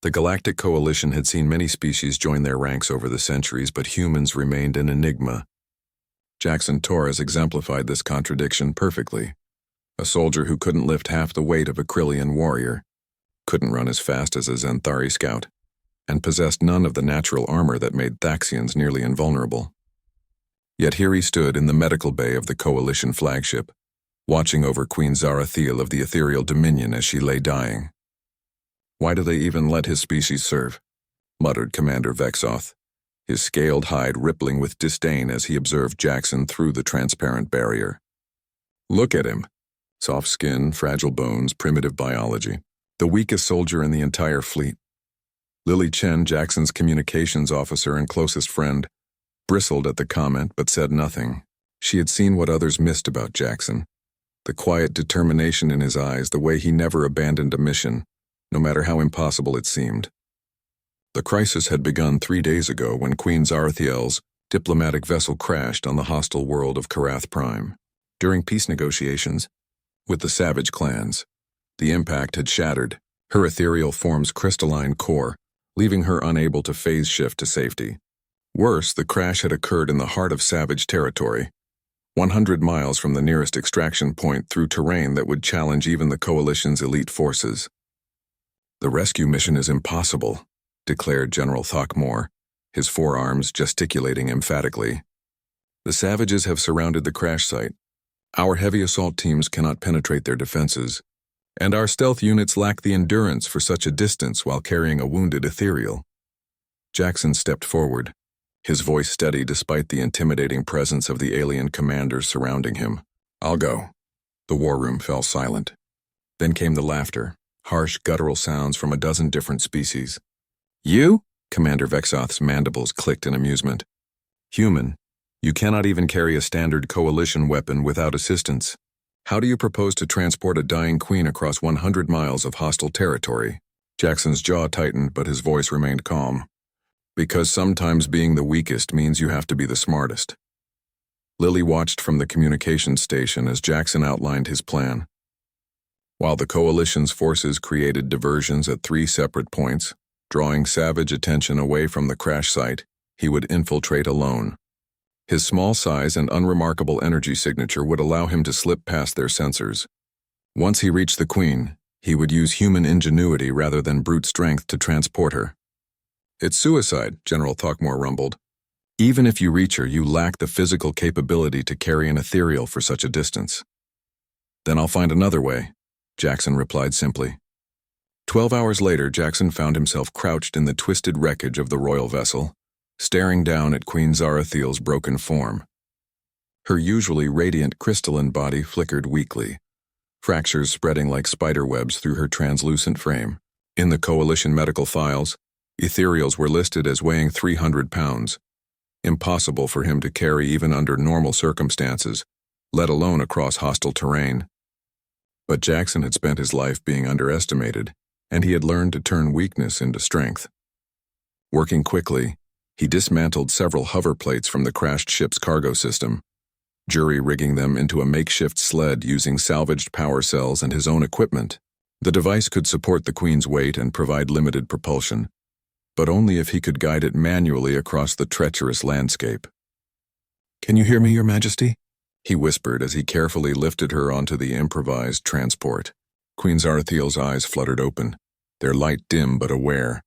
The Galactic Coalition had seen many species join their ranks over the centuries, but humans remained an enigma. Jackson Torres exemplified this contradiction perfectly. A soldier who couldn't lift half the weight of a Krillian warrior, couldn't run as fast as a Xanthari scout, and possessed none of the natural armor that made Thaxians nearly invulnerable. Yet here he stood in the medical bay of the Coalition flagship, watching over Queen Zarathiel of the Ethereal Dominion as she lay dying. "Why do they even let his species serve?" muttered Commander Vexoth, his scaled hide rippling with disdain as he observed Jackson through the transparent barrier. "Look at him. Soft skin, fragile bones, primitive biology. The weakest soldier in the entire fleet." Lily Chen, Jackson's communications officer and closest friend, bristled at the comment but said nothing. She had seen what others missed about Jackson. The quiet determination in his eyes, the way he never abandoned a mission, no matter how impossible it seemed. The crisis had begun 3 days ago when Queen Zarathiel's diplomatic vessel crashed on the hostile world of Karath Prime. During peace negotiations with the Savage clans, the impact had shattered her ethereal form's crystalline core, leaving her unable to phase shift to safety. Worse, the crash had occurred in the heart of Savage territory, 100 miles from the nearest extraction point through terrain that would challenge even the Coalition's elite forces. "The rescue mission is impossible," declared General Throckmore, his forearms gesticulating emphatically. "The Savages have surrounded the crash site. Our heavy assault teams cannot penetrate their defenses, and our stealth units lack the endurance for such a distance while carrying a wounded Ethereal." Jackson stepped forward, his voice steady despite the intimidating presence of the alien commanders surrounding him. "I'll go." The war room fell silent. Then came the laughter, harsh guttural sounds from a dozen different species. "You?" Commander Vexoth's mandibles clicked in amusement. "Human, you cannot even carry a standard Coalition weapon without assistance. How do you propose to transport a dying queen across 100 miles of hostile territory?" Jackson's jaw tightened, but his voice remained calm. "Because sometimes being the weakest means you have to be the smartest." Lily watched from the communications station as Jackson outlined his plan. While the Coalition's forces created diversions at 3 separate points, drawing Savage attention away from the crash site, he would infiltrate alone. His small size and unremarkable energy signature would allow him to slip past their sensors. Once he reached the Queen, he would use human ingenuity rather than brute strength to transport her. "It's suicide," General Throckmore rumbled. "Even if you reach her, you lack the physical capability to carry an Ethereal for such a distance." "Then I'll find another way," Jackson replied simply. 12 hours later, Jackson found himself crouched in the twisted wreckage of the royal vessel, staring down at Queen Zarathiel's broken form. Her usually radiant crystalline body flickered weakly, fractures spreading like spider webs through her translucent frame. In the Coalition medical files, Ethereals were listed as weighing 300 pounds. Impossible for him to carry even under normal circumstances, let alone across hostile terrain. But Jackson had spent his life being underestimated, and he had learned to turn weakness into strength. Working quickly, he dismantled several hover plates from the crashed ship's cargo system, jury-rigging them into a makeshift sled using salvaged power cells and his own equipment. The device could support the Queen's weight and provide limited propulsion, but only if he could guide it manually across the treacherous landscape. "Can you hear me, Your Majesty?" he whispered as he carefully lifted her onto the improvised transport. Queen Zarathiel's eyes fluttered open, their light dim but aware.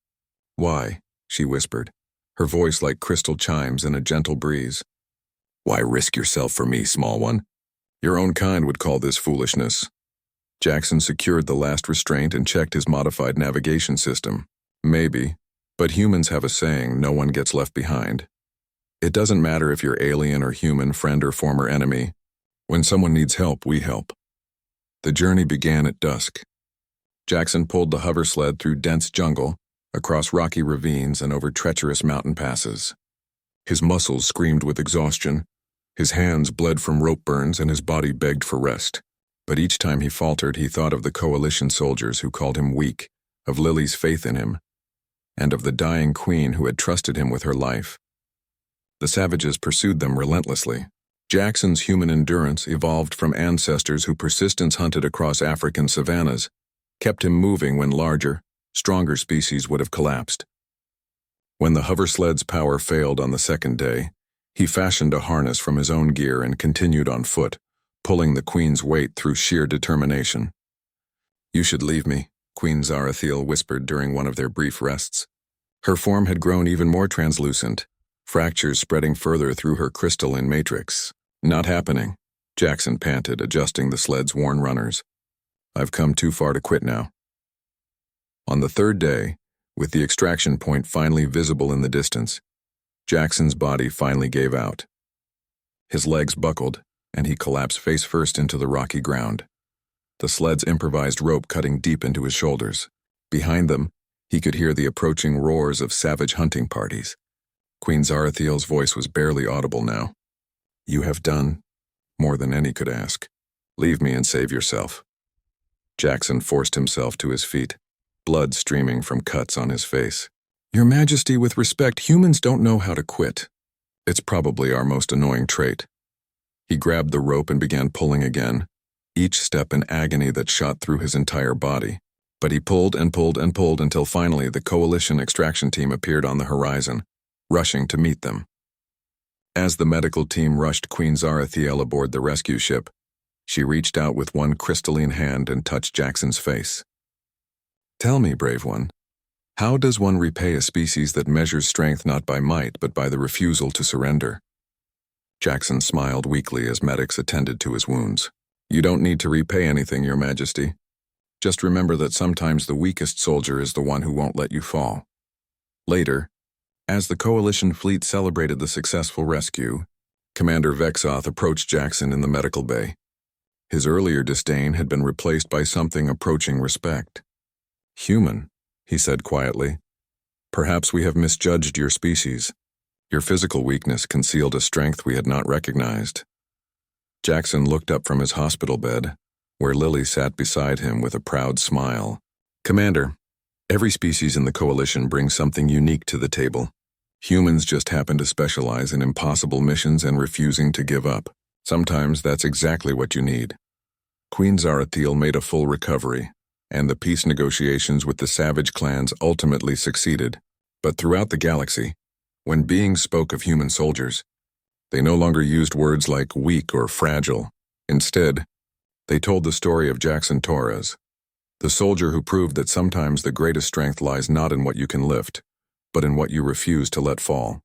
"Why?" she whispered, her voice like crystal chimes in a gentle breeze. "Why risk yourself for me, small one? Your own kind would call this foolishness." Jackson secured the last restraint and checked his modified navigation system. "Maybe. But humans have a saying, no one gets left behind. It doesn't matter if you're alien or human, friend or former enemy. When someone needs help, we help." The journey began at dusk. Jackson pulled the hover sled through dense jungle, across rocky ravines and over treacherous mountain passes. His muscles screamed with exhaustion, his hands bled from rope burns, and his body begged for rest. But each time he faltered, he thought of the Coalition soldiers who called him weak, of Lily's faith in him, and of the dying Queen who had trusted him with her life. The Savages pursued them relentlessly. Jackson's human endurance, evolved from ancestors who persistence hunted across African savannas, kept him moving when larger, Stronger species would have collapsed. When the hover sled's power failed on the second day, he fashioned a harness from his own gear and continued on foot, pulling the Queen's weight through sheer determination. "You should leave me," Queen Zarathiel whispered during one of their brief rests. Her form had grown even more translucent, fractures spreading further through her crystalline matrix. "Not happening," Jackson panted, adjusting the sled's worn runners. "I've come too far to quit now." On the third day, with the extraction point finally visible in the distance, Jackson's body finally gave out. His legs buckled, and he collapsed face first into the rocky ground, the sled's improvised rope cutting deep into his shoulders. Behind them, he could hear the approaching roars of savage hunting parties. Queen Zarathiel's voice was barely audible now. "You have done more than any could ask. Leave me and save yourself." Jackson forced himself to his feet, blood streaming from cuts on his face. "Your Majesty, with respect, humans don't know how to quit. It's probably our most annoying trait." He grabbed the rope and began pulling again, each step an agony that shot through his entire body. But he pulled and pulled and pulled until finally the Coalition extraction team appeared on the horizon, rushing to meet them. As the medical team rushed Queen Zarathiel aboard the rescue ship, she reached out with one crystalline hand and touched Jackson's face. "Tell me, brave one, how does one repay a species that measures strength not by might but by the refusal to surrender?" Jackson smiled weakly as medics attended to his wounds. "You don't need to repay anything, Your Majesty. Just remember that sometimes the weakest soldier is the one who won't let you fall." Later, as the Coalition fleet celebrated the successful rescue, Commander Vexoth approached Jackson in the medical bay. His earlier disdain had been replaced by something approaching respect. "Human," he said quietly. "Perhaps we have misjudged your species. Your physical weakness concealed a strength we had not recognized." Jackson looked up from his hospital bed, where Lily sat beside him with a proud smile. "Commander, every species in the Coalition brings something unique to the table. Humans just happen to specialize in impossible missions and refusing to give up. Sometimes that's exactly what you need." Queen Zarathiel made a full recovery, and the peace negotiations with the savage clans ultimately succeeded. But throughout the galaxy, when beings spoke of human soldiers, they no longer used words like weak or fragile. Instead, they told the story of Jackson Torres, the soldier who proved that sometimes the greatest strength lies not in what you can lift, but in what you refuse to let fall.